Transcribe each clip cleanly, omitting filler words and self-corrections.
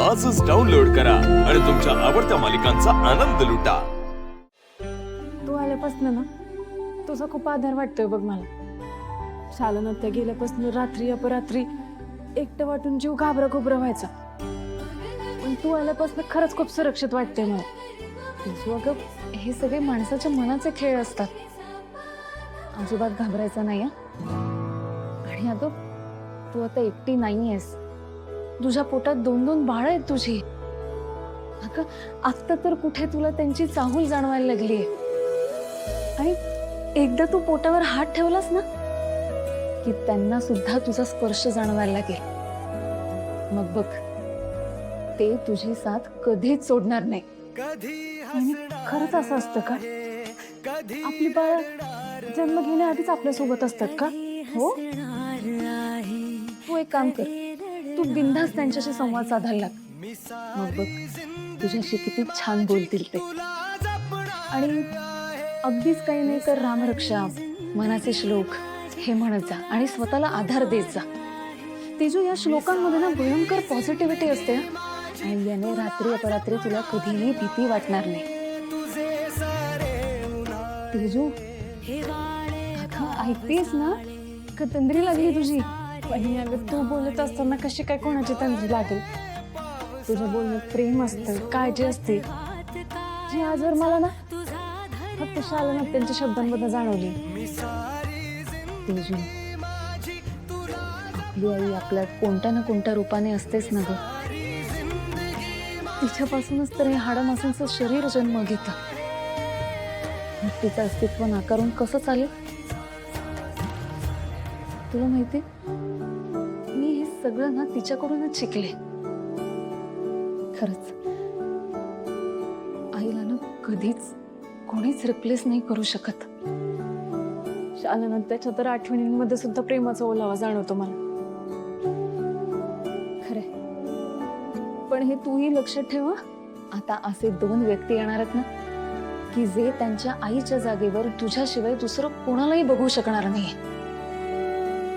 आजच डाउनलोड करा आणि तुमच्या आवडत्या मालिकांचा आनंद लुटा। तू आल्यापासून ना तुझा खूप आधार वाटतोय बघ मला। शालन त्या गेल्यापासून रात्री अपरात्री एकटं वाटून जीव घाबरा व्हायचा, पण तू आल्यापासून खरंच खूप सुरक्षित वाटते मला। तुझं अगं हे सगळे माणसाच्या मनाचे खेळ असतात, अजिबात घाबरायचं नाही हं? आणि अगं तू आता एकटी नाहीयेस, तुझ्या पोटात 2-2 बाळं आहेत तुझी। अगं आता तर कुठे तुला त्यांची चाहूल जाणवायला लागलीये, आणि एकदा तू पोटावर हात ठेवलास ना की त्यांना सुद्धा तुझा स्पर्श जाणवायला लागेल। मग बघ ते तुझी साथ कधीच सोडणार नाही। आणि खरंच असं असतं का? आपली बाळ जन्म घेण्याआधीच आपल्या सोबत असतात का? हो, तू एक काम कर, तू बिनधास्त त्यांच्याशी संवाद साधायला लाग। मग बघ तुझ्याशी किती छान बोलतील ते। आणि अगदीच काही नाही तर रामरक्षा, मनाचे श्लोक हे म्हणत जा आणि स्वतःला आधार देत जा। तेजू, या श्लोकांमध्ये ना भयंकर पॉझिटिव्हिटी असते आणि याने रात्री अपरात्री तुला कधीही भीती वाटणार नाही। तेजू, ऐकतेस ना? का तंद्री लागली तुझी? आणि अगं तू बोलत असताना कशी काय कोणाची तंद्री लागेल? तुझ्या बोलण्यात प्रेम असतं, काळजी असते, जी आजवर मला ना फक्त शालनात त्यांच्या शब्दांमध्ये जाणवली। तेजू, आपली आई आपल्या कोणत्या ना कोणत्या रूपाने असतेच ना ग। तिच्यापासूनच तर हे हाडामासांचं शरीर जन्म घेतं, मग तिचं अस्तित्व नाकारून कसं चालेल? तुला माहिती, मी हे सगळं ना तिच्याकडूनच शिकले। खरंच आईला ना कधीच कोणीच रिप्लेस नाही करू शकत। शालन त्याच्या तर आठवणींमध्ये सुद्धा प्रेमाचा ओलावा जाणवतो मला। खरे, पण हे तूही लक्षात ठेव, आता असे 2 व्यक्ती येणार आहेत ना की जे त्यांच्या आईच्या जागेवर तुझ्याशिवाय दुसरं कोणालाही बघू शकणार नाही।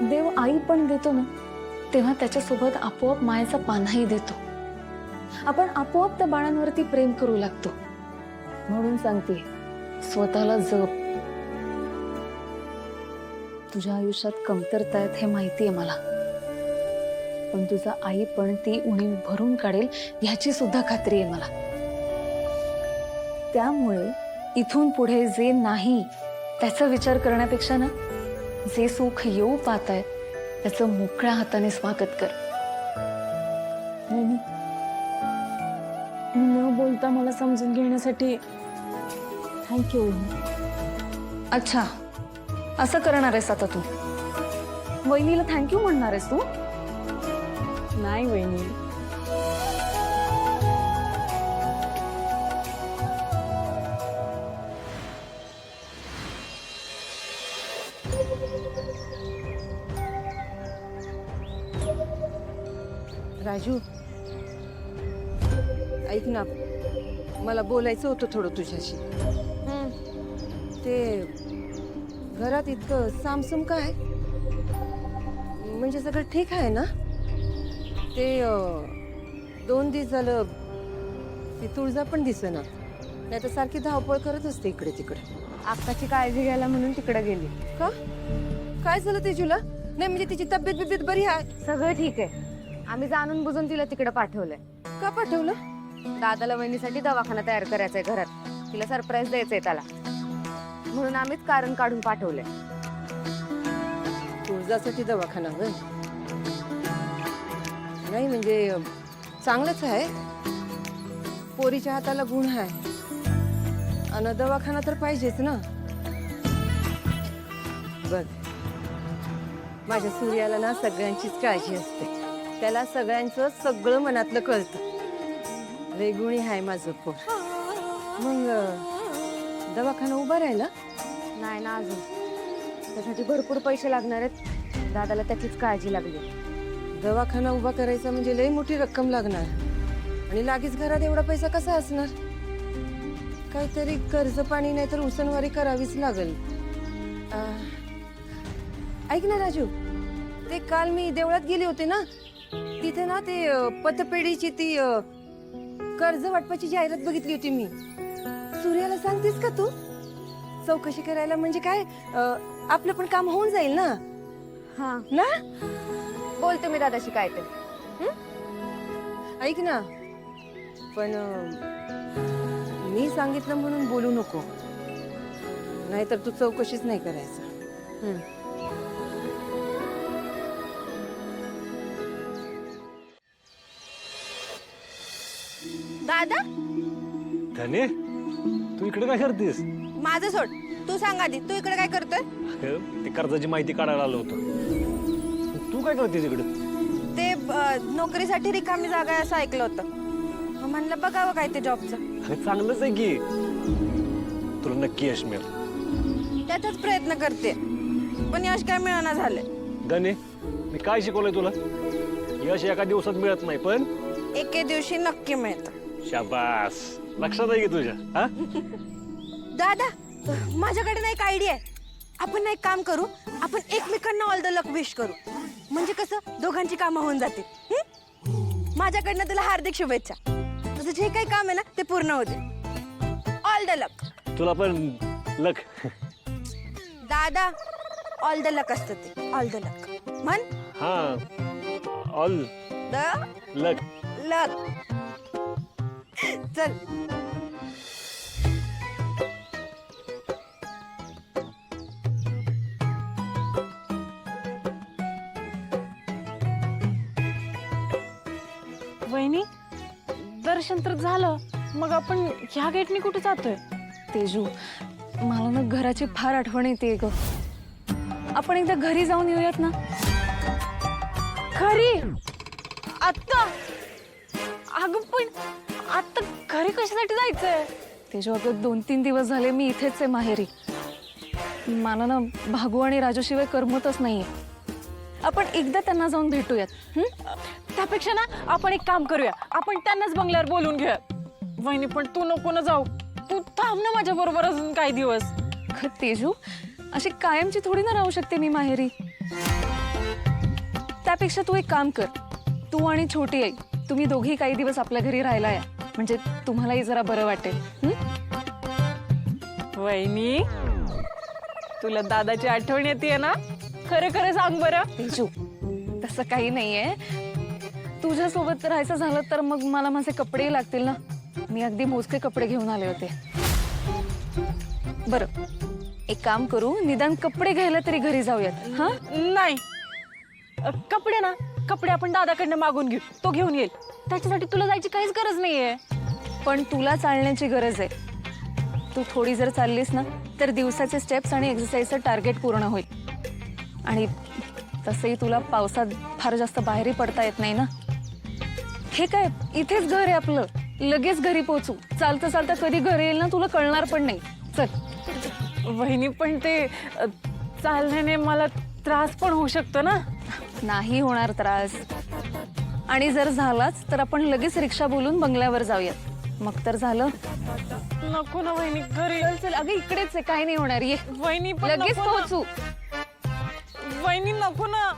देव आई पण देतो ना तेव्हा त्याच्यासोबत आपोआप मायेचा पान्हाही देतो। आपण आपोआप त्या बाळांवरती प्रेम करू लागतो। म्हणून सांगते, स्वतःला जप। तुझ्या आयुष्यात कमतरता आहेत हे माहिती आहे मला, पण तुझा आई पण ती उणीव भरून काढेल ह्याची सुद्धा खात्री आहे मला। त्यामुळे इथून पुढे जे नाही त्याचा विचार करण्यापेक्षा ना जे सुख येऊ पाहताय त्याचं मोकळ्या हाताने स्वागत कर। न बोलता मला समजून घेण्यासाठी थँक्यू। अच्छा, असं करणार आहेस आता तू? वहिनीला थँक्यू म्हणणार आहेस तू? नाही वहिनी, राजू, ऐक ना, मला बोलायचं होतं थोडं तुझ्याशी। ते घरात इतकं सामसूम काय? म्हणजे सगळं ठीक आहे ना? ते 2 दिवस झालं ती तुळजा पण दिसेना, नाही तर सारखी धावपळ करत असते इकडे तिकडे। आत्ताची काळजी घ्यायला म्हणून तिकडे गेली का? काय झालं तेजूला? नाही म्हणजे तिची तब्येत बिब्येत बरी आहे? सगळं ठीक आहे, आम्ही जाणून बुजून तिला तिकडे पाठवलंय। का पाठवलं? दादाला वहिनीसाठी दवाखाना तयार करायचा आहे घरात, तिला सरप्राईज द्यायचंय त्याला, म्हणून आम्हीच कारण काढून पाठवलंय। तुळजासाठी दवाखाना होय? नाही म्हणजे चांगलंच आहे, पोरीच्या हाताला गुण आहे, आणि दवाखाना तर पाहिजेच ना। बघ, माझ्या सूर्याला ना सगळ्यांचीच काळजी असते, त्याला सगळ्यांचं सगळं मनातलं कळतं। वेगुणी आहे माझं पोर। मग दवाखाना उभा राहिला नाही ना अजून, त्यासाठी भरपूर पैसे लागणार आहेत, दादाला त्याचीच काळजी लागली। दवाखाना उभा करायचा म्हणजे लई मोठी रक्कम लागणार, आणि लागेच घरात एवढा पैसा कसा असणार? काहीतरी कर्ज पाणी नाही तर उसनवारी करावीच लागेल। ऐक ना राजू, ते काल मी देवळात गेले होते ना, तिथे ना ते पतपेढीची ती कर्ज वाटपाची जाहिरात बघितली होती मी. सूर्याला सांगतेस का तू? चौकशी करायला म्हणजे काय आपलं पण काम होऊन जाईल ना. हा ना बोलते मी दादाशी काय ते. ऐक ना, पण मी सांगितलं म्हणून बोलू नको, नाहीतर तू चौकशीच नाही करायचं. दादा धने तू इकडे काय करतेस? माझं सोड, तू सांग आधी, तू इकडे काय करतोय? ते कर्जाची माहिती काढायला आलो होतो. तू काय करतेस इकडे? ते नोकरीसाठी रिकामी जागा आहे असं ऐकलं होतं, मग म्हणलं बघावं काय ते जॉबचं. अरे चांगलंच आहे की, तुला नक्की यश मिळेल. त्याचाच प्रयत्न करते, पण यश काय मिळाना झालंय. धने मी काय शिकवलंय तुला? यश एका दिवसात मिळत नाही, पण एके दिवशी नक्की मिळतं. शाबास, लक्षात आहे की तुझ्या? हा दादा माझ्याकडे ना एक आयडिया आहे. आपण ना एक काम करू, आपण एकमेकांना ऑल द लक विश करू, म्हणजे कसं दोघांची कामं होऊन जातील. माझ्याकडनं तुला हार्दिक शुभेच्छा. तुझं जे काही काम आहे ना ते पूर्ण होते. ऑल द लक. तुला पण लक. दादा ऑल द लक असतं ते, ऑल द लक म्हण. हा ऑल द लक. लक. चल वहिनी, दर्शन तर झालं, मग आपण ह्या गेटनी कुठे जातोय? तेजू, मला ना घराची फार आठवण येते ग. आपण एकदा घरी जाऊन येऊयात ना. घरी? आत्ता? अगं पण आत्ता घरी कशासाठी जायचंय? तेजू अगं 2-3 दिवस झाले मी इथेच आहे माहेरी. मला ना भागू आणि राजूशिवाय करमतच नाहीये. आपण एकदा त्यांना जाऊन भेटूयात. त्यापेक्षा ना आपण एक काम करूया, आपण त्यांनाच बंगल्यावर बोलून घेऊया. वहिनी पण तू नको ना जाऊ, तू थांब ना माझ्या बरोबर अजून काही दिवस. तेजू, अशी कायमची थोडी ना राहू शकते मी माहेरी. त्यापेक्षा तू एक काम कर, तू आणि छोटी आई तुम्ही दोघी काही दिवस आपल्या घरी राहायला या, म्हणजे तुम्हालाही जरा बरं वाटेल. वहिनी, तुला दादाची आठवण येते ना? खरं खरं सांग बरं. तेजू, तसं काही नाहीये. तुझ्या सोबत राहायचं झालं तर मग मला माझे कपडेही लागतील ना. मी अगदी मोजके कपडे घेऊन आले होते. बरं, एक काम करू, निदान कपडे घ्यायला तरी घरी जाऊयात. हा नाही, कपडे ना, कपडे आपण दादाकडनं मागून घेऊ, तो घेऊन येईल. त्याच्यासाठी तुला जायची काहीच गरज नाहीये. पण तुला चालण्याची गरज आहे. तू थोडी जर चाललीस ना तर दिवसाचे स्टेप्स आणि एक्सरसाइजचं टार्गेट पूर्ण होईल. आणि तसंही तुला पावसात फार जास्त बाहेरही पडता येत नाही ना. हे काय, इथेच घर आहे आपलं, लगेच घरी पोहोचू. चालता चालता कधी घरी येईल ना तुला कळणार पण नाही. चल. वहिनी, पण ते चालण्याने मला त्रास पण होऊ शकतो ना. नाही होणार त्रास, आणि जर झालाच तर आपण लगेच रिक्षा बोलून बंगल्यावर जाऊयात. मग तर झालं. नको ना वहिनी, घरी चल. चल अगं, इकडेच आहे, काय नाही होणार. ये वहिनी, लगेच पोहोचू. वहिनी नको ना.